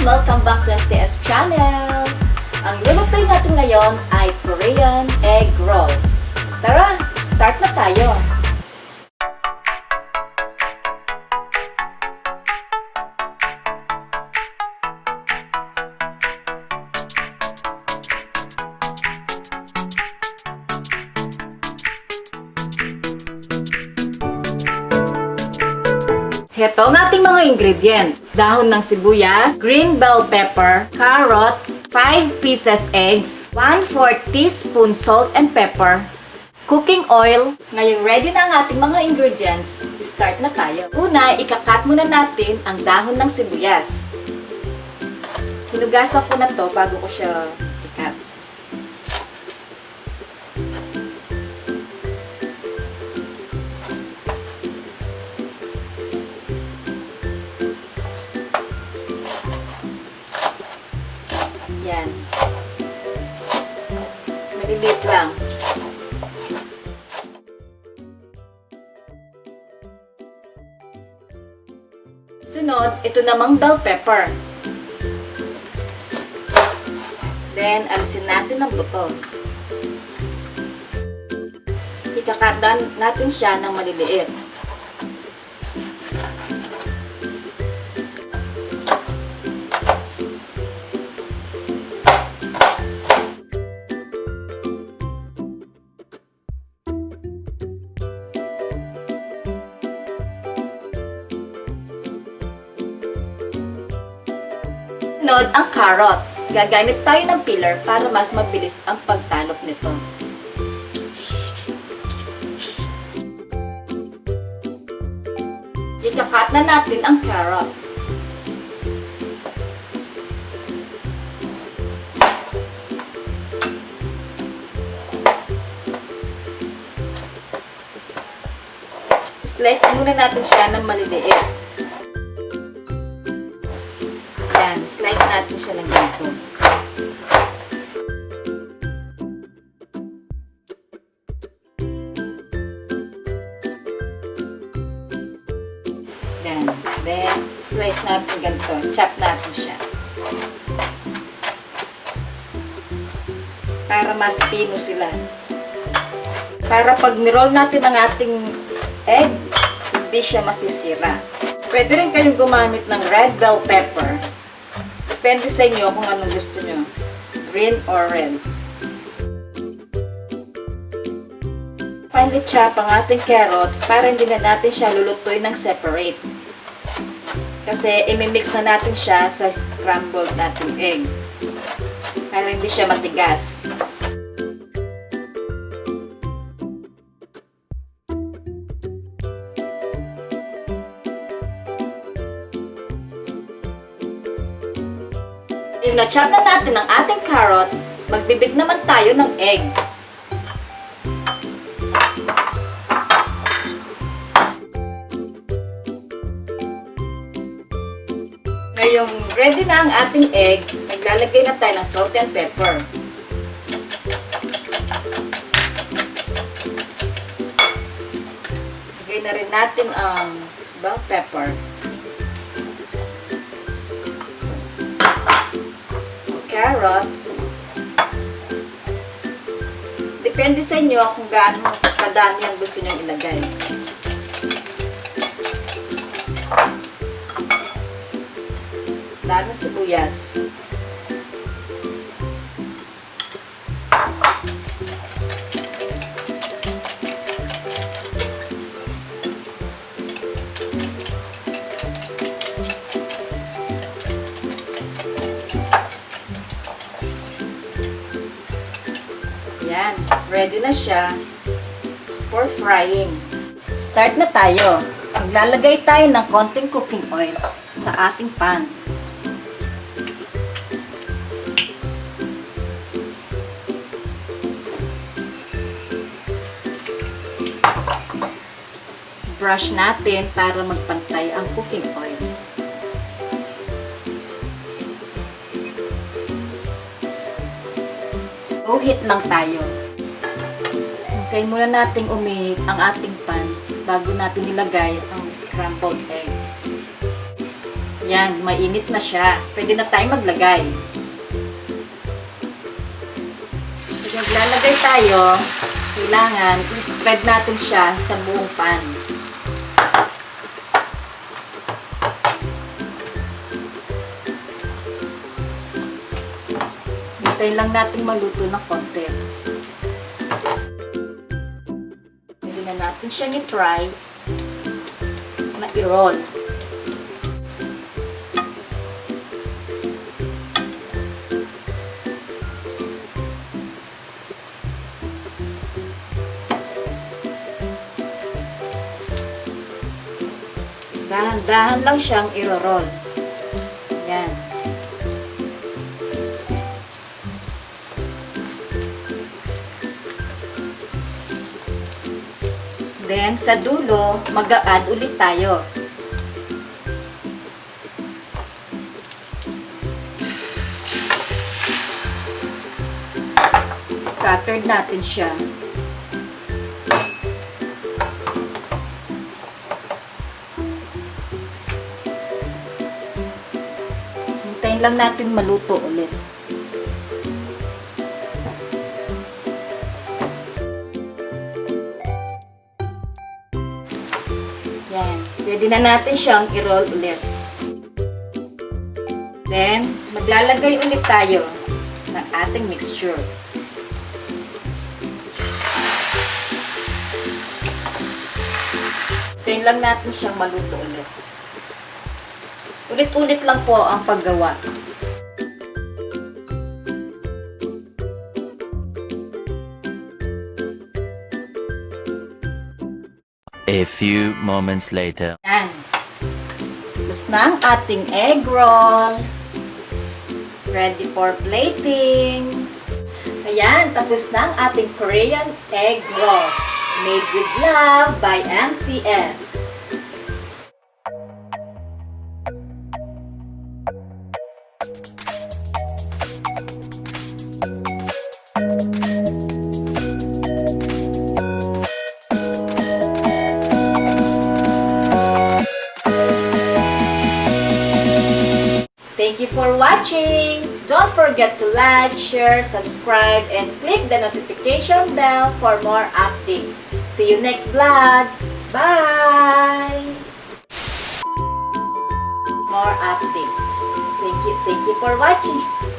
Welcome back to MTS channel! Ang lulutuin natin ngayon ay Korean egg roll. Tara, start na tayo! Heto ang ating mga ingredients. Dahon ng sibuyas, green bell pepper, carrot, 5 pieces eggs, 1/4 teaspoon salt and pepper, cooking oil. Ngayon ready na ang ating mga ingredients. Start na tayo. Una, ikakat muna natin ang dahon ng sibuyas. Hinugasan ko na to bago ko siya ikat. Yan. Maliliit lang. Sunod, ito namang bell pepper. Then, alisin natin ang buto. Ikakatan natin siya ng maliliit. Sunod, ang carrot. Gagamit tayo ng peeler para mas mabilis ang pagtalop nito. Ikakat na natin ang carrot. Slice muna natin siya ng maliliit. Slice natin siya ng ganito. Then, slice natin ganito. Chop natin siya. Para mas pino sila. Para pag niroll natin ang ating egg, hindi siya masisira. Pwede rin kayong gumamit ng red bell pepper. Depende sa inyo kung anong gusto nyo. Green or red. Finely chop ang ating carrots para hindi na natin siya lulutuin ng separate. Kasi imimix na natin siya sa scrambled nating egg. Para hindi siya matigas. Yung na-chop na natin ang ating carrot, magbibig naman tayo ng egg. Ngayong ready na ang ating egg, maglalagay na tayo ng salt and pepper. Lagay na rin natin ang bell pepper. Carrots. Depende sa inyo kung gaano kadami ang gusto nyo ilagay. Lalo sibuyas. Yan, ready na siya for frying. Start na tayo. Maglalagay tayo ng konting cooking oil sa ating pan. Brush natin para magpantay ang cooking oil. Low heat lang tayo. Hintayin muna nating uminit ang ating pan bago natin ilagay ang scrambled egg. Yan, mainit na siya. Pwede na tayo maglagay. So, maglalagay tayo, kailangan i-spread natin siya sa buong pan. Hintayin lang natin maluto ng konti. Pwede na natin siyang i-try na i-roll. Dahan-dahan lang siyang i-roll. Yan. Then, sa dulo, mag-a-add ulit tayo. Scattered natin siya. Hintayin lang natin maluto ulit. Yan. Pwede na natin siyang i-roll ulit. Then, maglalagay ulit tayo ng ating mixture. Hintayin lang natin siyang maluto ulit. Ulit-ulit lang po ang paggawa. A few moments later. Yan. Tapos na ang ating egg roll. Ready for plating. Ayan, tapos na ang ating Korean egg roll. Made with love by MTS. Thank you for watching! Don't forget to like, share, subscribe, and click the notification bell for more updates. See you next vlog! Bye! More updates. Thank you for watching!